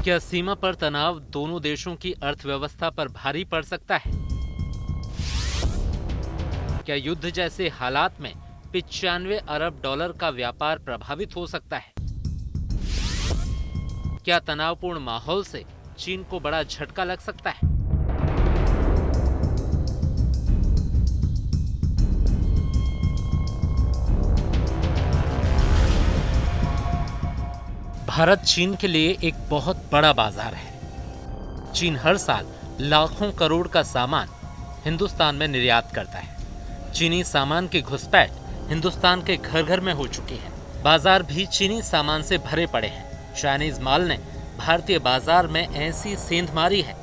क्या सीमा पर तनाव दोनों देशों की अर्थव्यवस्था पर भारी पड़ सकता है? क्या युद्ध जैसे हालात में 95 अरब डॉलर का व्यापार प्रभावित हो सकता है? क्या तनावपूर्ण माहौल से चीन को बड़ा झटका लग सकता है? भारत चीन के लिए एक बहुत बड़ा बाजार है। चीन हर साल लाखों करोड़ का सामान हिंदुस्तान में निर्यात करता है। चीनी सामान की घुसपैठ हिंदुस्तान के घर घर में हो चुकी है। बाजार भी चीनी सामान से भरे पड़े हैं। चाइनीज माल ने भारतीय बाजार में ऐसी सेंध मारी है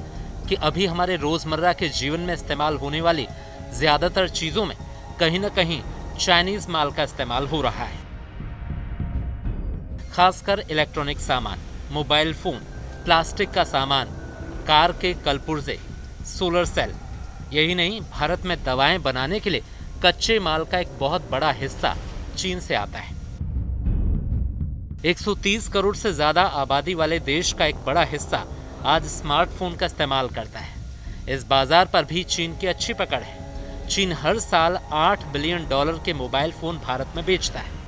कि अभी हमारे रोजमर्रा के जीवन में इस्तेमाल होने वाली ज्यादातर चीजों में कहीं न कहीं चाइनीज माल का इस्तेमाल हो रहा है। खासकर इलेक्ट्रॉनिक सामान, मोबाइल फोन, प्लास्टिक का सामान, कार के कलपुर्जे, सोलर सेल। यही नहीं, भारत में दवाएं बनाने के लिए कच्चे माल का एक बहुत बड़ा हिस्सा चीन से आता है। 130 करोड़ से ज्यादा आबादी वाले देश का एक बड़ा हिस्सा आज स्मार्टफोन का इस्तेमाल करता है। इस बाजार पर भी चीन की अच्छी पकड़ है। चीन हर साल 8 बिलियन डॉलर के मोबाइल फोन भारत में बेचता है।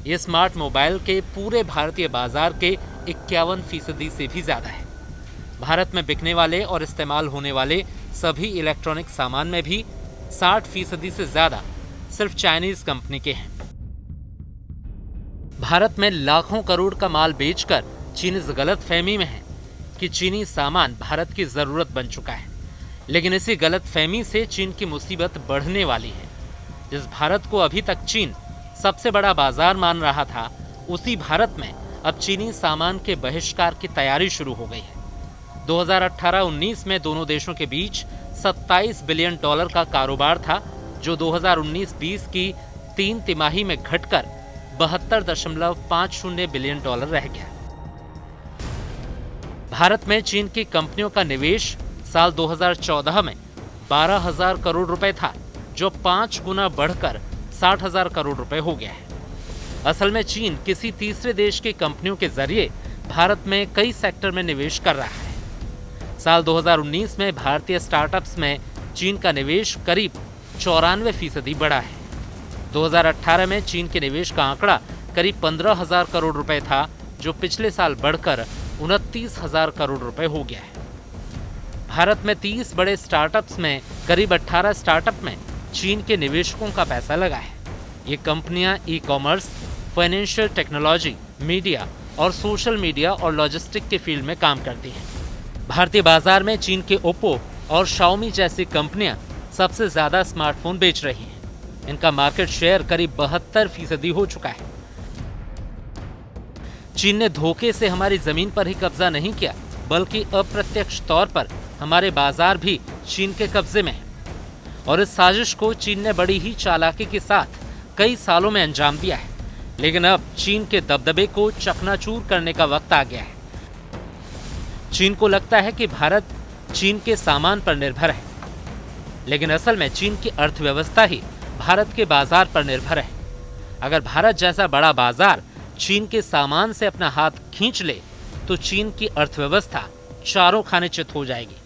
ये स्मार्ट मोबाइल के पूरे भारतीय बाजार के 51% से भी ज्यादा है। भारत में बिकने वाले और इस्तेमाल होने वाले सभी इलेक्ट्रॉनिक सामान में भी 60% से ज्यादा सिर्फ चाइनीज कंपनी के हैं। भारत में लाखों करोड़ का माल बेचकर चीन इस गलतफहमी में है कि चीनी सामान भारत की जरूरत बन चुका है। लेकिन इसी गलतफहमी से चीन की मुसीबत बढ़ने वाली है। जिस भारत को अभी तक चीन सबसे बड़ा बाजार मान रहा था, उसी भारत में अब चीनी सामान के बहिष्कार की तैयारी शुरू हो गई है। 2018-19 में दोनों देशों के बीच 27 बिलियन डॉलर का कारोबार था, जो 2019-20 की 3 तिमाही में घटकर 72.50 बिलियन डॉलर रह गया। भारत में चीन की कंपनियों का निवेश साल 2014 में 12,000 करोड़ रुपए था, जो 5 गुना बढ़कर 60,000 करोड़ रुपए हो गया है। असल में चीन किसी तीसरे देश की कंपनियों के जरिए भारत में कई सेक्टर में निवेश कर रहा है। साल 2019 में भारतीय स्टार्टअप्स में चीन का निवेश करीब 94% बढ़ा है। 2018 में चीन के निवेश का आंकड़ा करीब 15,000 करोड़ रुपए था, जो पिछले साल बढ़कर 29,000 करोड़ रुपए हो गया है। भारत में 30 बड़े स्टार्टअप्स में करीब 18 स्टार्टअप में चीन के निवेशकों का पैसा लगा है। ये कंपनियां e commerce, financial technology, media और सोशल मीडिया और लॉजिस्टिक के फील्ड में काम करती हैं। भारतीय बाजार में चीन के ओप्पो और शाओमी जैसी कंपनियां सबसे ज्यादा स्मार्टफोन बेच रही हैं। इनका मार्केट शेयर करीब 72% हो चुका है। चीन ने धोखे से हमारी जमीन पर ही कब्जा नहीं किया, बल्कि अप्रत्यक्ष तौर पर हमारे बाजार भी चीन के कब्जे में है। और इस साजिश को चीन ने बड़ी ही चालाकी के साथ कई सालों में अंजाम दिया है। लेकिन अब चीन के दबदबे को चकनाचूर करने का वक्त आ गया है। चीन को लगता है कि भारत चीन के सामान पर निर्भर है, लेकिन असल में चीन की अर्थव्यवस्था ही भारत के बाजार पर निर्भर है। अगर भारत जैसा बड़ा बाजार चीन के सामान से अपना हाथ खींच ले, तो चीन की अर्थव्यवस्था चारों खाने चित हो जाएगी।